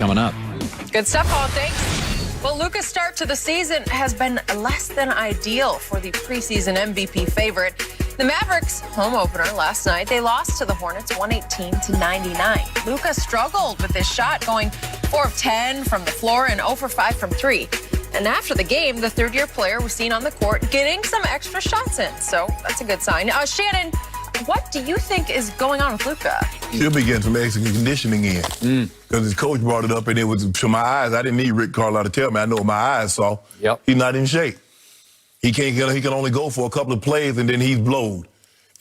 coming up. Good stuff, Paul. Thanks. Well, Luka's start to the season has been less than ideal for the preseason MVP favorite. The Mavericks home opener last night, they lost to the Hornets 118-99. Luka struggled with his shot, going 4 of 10 from the floor and 0 for 5 from 3. And after the game, the third-year player was seen on the court getting some extra shots in. So that's a good sign. Shannon, what do you think is going on with Luka? He'll be getting some extra conditioning in. Because his coach brought it up, and it was to my eyes. I didn't need Rick Carlisle to tell me. I know what my eyes saw. Yep. He's not in shape. He can only go for a couple of plays, and then he's blowed.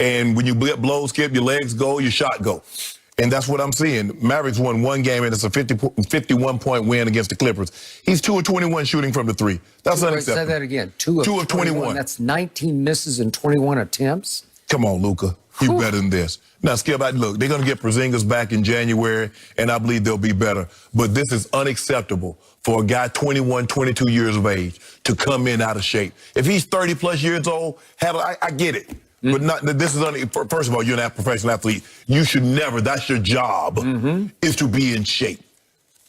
And when you get blowed, Skip, your legs go, your shot go. And that's what I'm seeing. Mavericks won one game, and it's a 51-point win against the Clippers. He's 2 of 21 shooting from the three. That's unacceptable. Say that again. 2 of 21. That's 19 misses and 21 attempts. Come on, Luka. He's better than this. Now, Skip, look, they're going to get Porzingis back in January, and I believe they'll be better. But this is unacceptable for a guy 21, 22 years of age to come in out of shape. If he's 30-plus years old, I get it. But this is first of all, you're a professional athlete. You should never, that's your job, is to be in shape.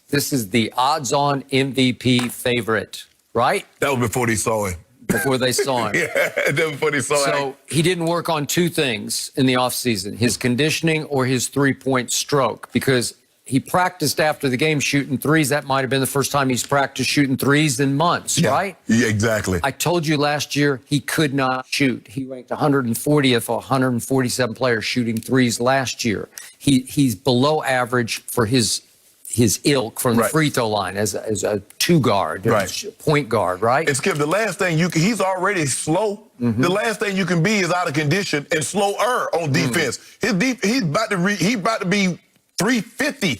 This is the odds-on MVP favorite, right? That was before they saw him. Before they saw him. Yeah, that before they saw him. So he didn't work on two things in the offseason, his conditioning or his three-point stroke, because he practiced after the game shooting threes. That might have been the first time he's practiced shooting threes in months, right? Yeah, exactly. I told you last year he could not shoot. He ranked 140th or 147 players shooting threes last year. He's below average for his ilk from the free throw line as a two guard, point guard, right? And Skip, the last thing he's already slow. The last thing you can be is out of condition and slower on defense. He's about to be 350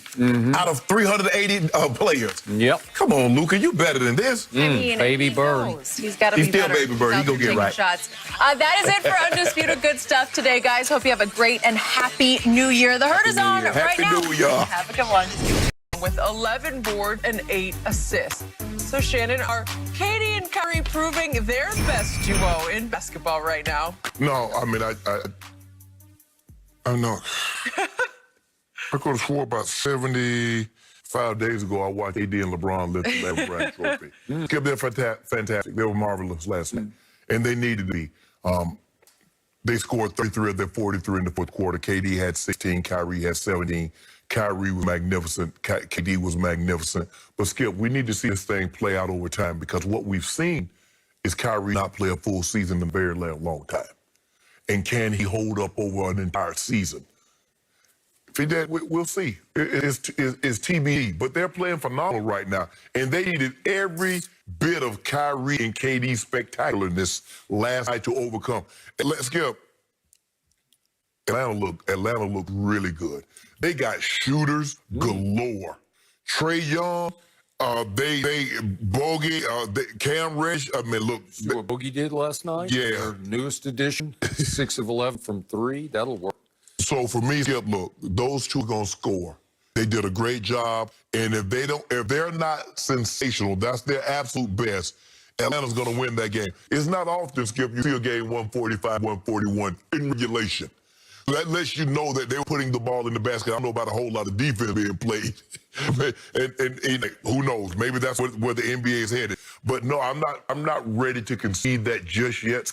out of 380 players. Yep. Come on, Luka, you better than this. I mean, baby bird. He's got to be still better. baby bird. He gonna get right. Shots. That is it for Undisputed Good Stuff today, guys. Hope you have a great and happy New Year. The herd is on right now. Happy New Year. Have a good one. With 11 boards and 8 assists. So, Shannon, are Katie and Kyrie proving their best duo in basketball right now? No, I mean, I know. I could have swore about 75 days ago I watched AD and LeBron lift the Larry Brown trophy. Skip, they're fantastic. They were marvelous last night. And they needed to be. They scored 33 of their 43 in the fourth quarter. KD had 16, Kyrie had 17. Kyrie was magnificent. KD was magnificent. But, Skip, we need to see this thing play out over time, because what we've seen is Kyrie not play a full season in a very long time. And can he hold up over an entire season? If he did, we'll see. It's TBD. But they're playing phenomenal right now. And they needed every bit of Kyrie and KD's spectacularness last night to overcome. And let's Skip. Atlanta looked really good. They got shooters galore. Trae Young, Bogey, Cam Reddish. I mean, look. See what Bogey did last night? Yeah. Their newest addition, 6 of 11 from 3. That'll work. So for me, Skip, look, those two are gonna score. They did a great job, and if they're not sensational, that's their absolute best. Atlanta's gonna win that game. It's not often, Skip, you see a game 145, 141 in regulation. That lets you know that they're putting the ball in the basket. I don't know about a whole lot of defense being played. and who knows? Maybe that's where the NBA is headed. But no, I'm not ready to concede that just yet.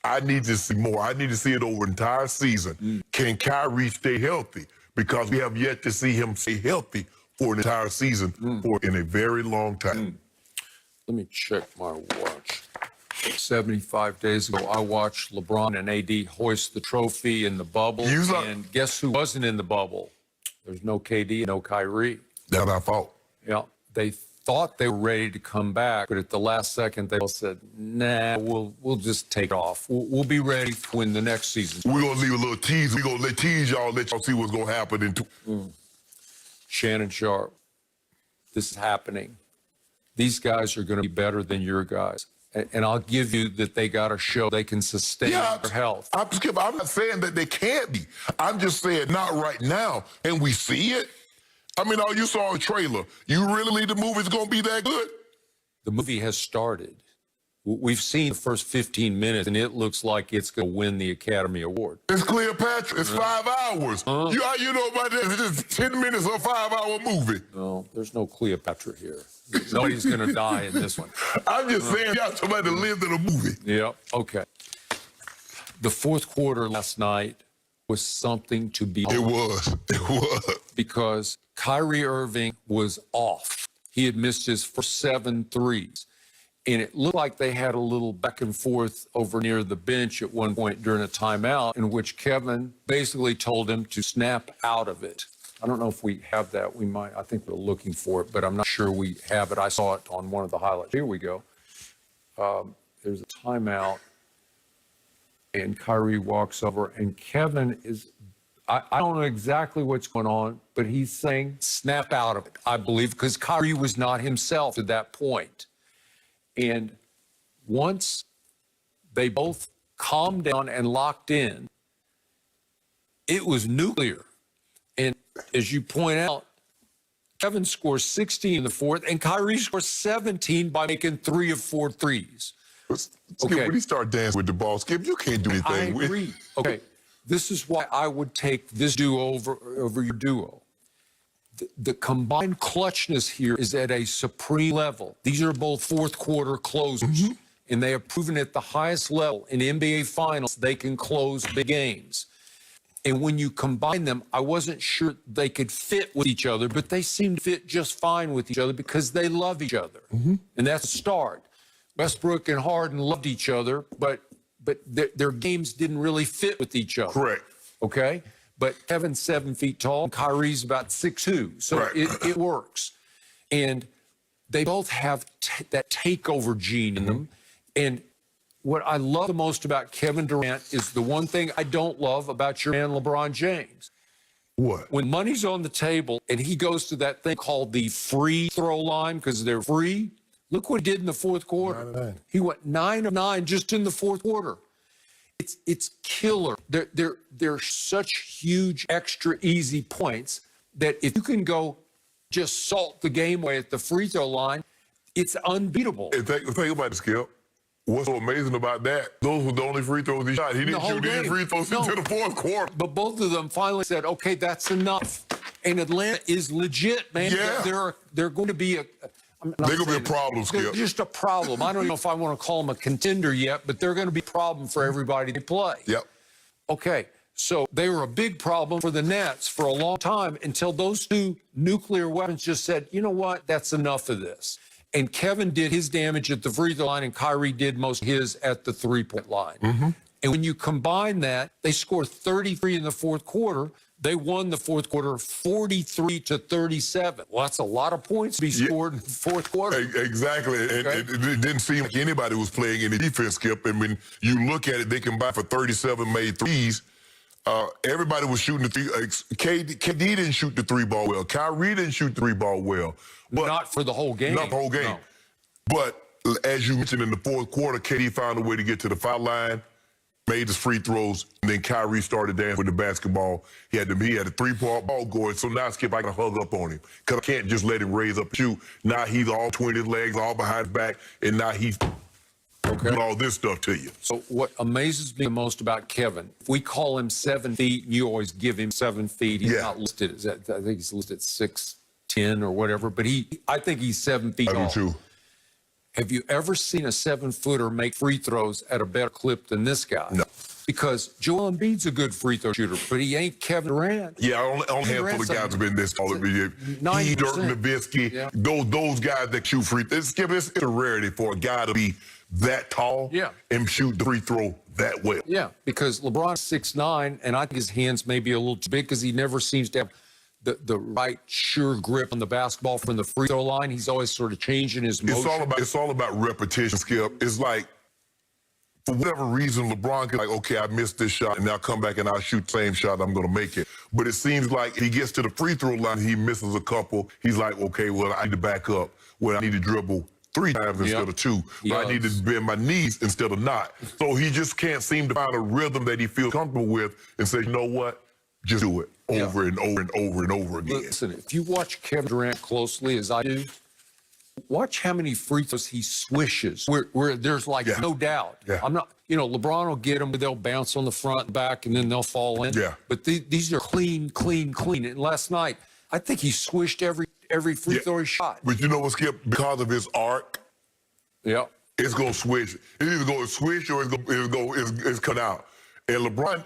I need to see more. I need to see it over an entire season. Can Kyrie stay healthy? Because we have yet to see him stay healthy for an entire season in a very long time. Let me check my watch. 75 days ago, I watched LeBron and AD hoist the trophy in the bubble. And guess who wasn't in the bubble? There's no KD and no Kyrie. That's our fault. Yeah, they thought they were ready to come back, but at the last second, they all said, nah, we'll just take off. We'll be ready when the next season. We're going to leave a little tease. We're going to tease y'all, let y'all see what's going to happen. Shannon Sharp, this is happening. These guys are going to be better than your guys. And I'll give you that they got to show they can sustain their health. I'm not saying that they can't be. I'm just saying not right now. And we see it. I mean, all you saw in the trailer. You really believe the movie's going to be that good? The movie has started. We've seen the first 15 minutes, and it looks like it's going to win the Academy Award. It's Cleopatra. It's 5 hours. You know about that? It's just 10 minutes or 5-hour movie. No, there's no Cleopatra here. Nobody's going to die in this one. I'm just saying, y'all somebody that lived in a movie. Yeah, okay. The fourth quarter last night was something to be. It was. Because Kyrie Irving was off. He had missed his first 7 threes. And it looked like they had a little back and forth over near the bench at one point during a timeout in which Kevin basically told him to snap out of it. I don't know if we have that. We might. I think we're looking for it, but I'm not sure we have it. I saw it on one of the highlights. Here we go. There's a timeout, and Kyrie walks over, and Kevin is, I don't know exactly what's going on, but he's saying snap out of it, I believe, because Kyrie was not himself at that point. And once they both calmed down and locked in, it was nuclear. And as you point out, Kevin scores 16 in the fourth, and Kyrie scores 17 by making 3 of 4 threes. Skip, when he start dancing with the ball, Skip, you can't do anything. I agree. Okay, this is why I would take this duo over your duo. The combined clutchness here is at a supreme level. These are both fourth quarter closers, and they have proven at the highest level in NBA Finals they can close big games. And when you combine them, I wasn't sure they could fit with each other, but they seem to fit just fine with each other because they love each other. And that's a start. Westbrook and Harden loved each other, but their games didn't really fit with each other. Correct. Okay? But Kevin's 7 feet tall, and Kyrie's about 6'2", so it works. And they both have that takeover gene in them. And what I love the most about Kevin Durant is the one thing I don't love about your man LeBron James. What? When money's on the table and he goes to that thing called the free throw line because they're free, look what he did in the fourth quarter. 9 of 9. He went 9 of 9 just in the fourth quarter. It's killer. They're such huge, extra easy points that if you can go just salt the game away at the free throw line, it's unbeatable. And think about it, Skip. What's so amazing about that? Those were the only free throws he shot. He didn't shoot any free throws until the fourth quarter. But both of them finally said, okay, that's enough. And Atlanta is legit, man. Yeah. They're going to be they're going to be a problem, Skip. They're just a problem. I don't know if I want to call them a contender yet, but they're going to be a problem for everybody they play. Yep. Okay, so they were a big problem for the Nets for a long time until those two nuclear weapons just said, you know what, that's enough of this. And Kevin did his damage at the free throw line, and Kyrie did most of his at the three-point line. And when you combine that, they scored 33 in the fourth quarter. They won the fourth quarter 43-37. Well, that's a lot of points to be scored in the fourth quarter. Exactly. And it didn't seem like anybody was playing any defense, Skip. And when you look at it, they combined for 37 made threes. Everybody was shooting the three. KD didn't shoot the three ball well. Kyrie didn't shoot the three ball well. But not for the whole game. Not the whole game. No. But as you mentioned in the fourth quarter, KD found a way to get to the foul line, made his free throws, and then Kyrie started dancing with the basketball. He had a 3-point ball going, so now, Skip, I can hug up on him because I can't just let him raise up and shoot. Now he's all 20 legs, all behind his back, and now he's doing all this stuff to you. So what amazes me the most about Kevin, if we call him 7 feet, and you always give him 7 feet. He's not listed as that. I think he's listed 6'10" or whatever, but I think he's 7 feet tall. I do too. Have you ever seen a 7-footer make free throws at a better clip than this guy? No. Because Joel Embiid's a good free throw shooter, but he ain't Kevin Durant. Yeah, only a handful of guys have been this tall. He, Dirk Nowitzki, those guys that shoot free throws. It's a rarity for a guy to be that tall and shoot the free throw that well. Yeah, because LeBron's 6'9", and I think his hands may be a little too big because he never seems to have the right sure grip on the basketball from the free throw line. He's always sort of changing his motion. It's all about repetition, Skip. It's like, for whatever reason, LeBron can okay, I missed this shot, and I'll come back and I'll shoot the same shot, I'm going to make it. But it seems like he gets to the free throw line, he misses a couple. He's like, okay, well, I need to back up. Well, I need to dribble 3 times instead of 2. I need to bend my knees instead of not. So he just can't seem to find a rhythm that he feels comfortable with and say, you know what? Just do it over and over and over and over again. Listen, if you watch Kevin Durant closely, as I do, Watch how many free throws he swishes, where there's like no doubt. Yeah. I'm not, LeBron will get them, but they'll bounce on the front and back, and then they'll fall in. Yeah. But these are clean. And last night, I think he swished every free throw he shot. But you know what, Skip? Because of his arc, Yeah. it's gonna swish. It's either gonna swish or it's cut out. And LeBron